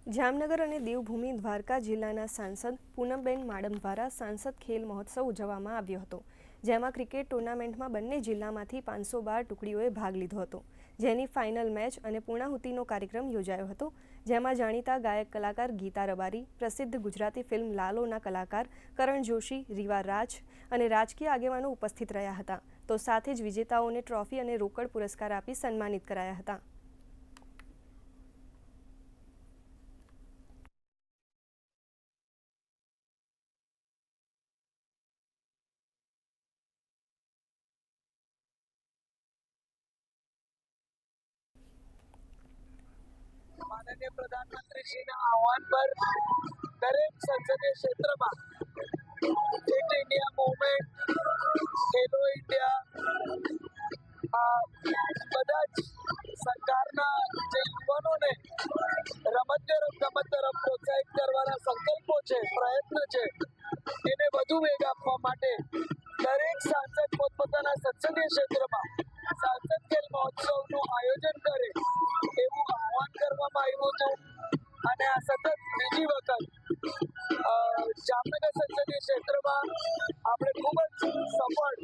જામનગર અને દેવભૂમિ દ્વારકા જિલ્લાના સાંસદ પૂનમબેન માડમ દ્વારા સાંસદ ખેલ મહોત્સવ ઉજવવામાં આવ્યો હતો, જેમાં ક્રિકેટ ટુર્નામેન્ટમાં બંને જિલ્લામાંથી 512 ટુકડીઓએ ભાગ લીધો હતો, જેની ફાઇનલ મેચ અને પૂર્ણાહુતિનો કાર્યક્રમ યોજાયો હતો, જેમાં જાણીતા ગાયક કલાકાર ગીતા રબારી, પ્રસિદ્ધ ગુજરાતી ફિલ્મ લાલોના કલાકાર કરણ જોશી, રીવા રાજ અને રાજકીય આગેવાનો ઉપસ્થિત રહ્યા હતા, તો સાથે જ વિજેતાઓને ટ્રોફી અને રોકડ પુરસ્કાર આપી સન્માનિત કરાયા હતા. माननीय प्रधानमंत्रीजीના આહવાન પર દરેક સંસદીય ક્ષેત્રમાં ફિટ ઇન્ડિયા મૂવમેન્ટ, ખેલો ઇન્ડિયા બધા જ સરકારના જે યુવાનોને રમત તરફ પ્રોત્સાહિત કરવાના સંકલ્પો છે, પ્રયત્ન છે, એને વધુ વેગ આપવા માટે દરેક સાંસદ પોતપોતાના સંસદીય ક્ષેત્રમાં સાંસદ ખેલ મહોત્સવનું આયોજન કરે એવું આહવાન કરવામાં આવ્યું હતું. અને આ સતત બીજી વખત જામનગર સંસદીય ક્ષેત્રમાં આપણે ખૂબ જ સફળ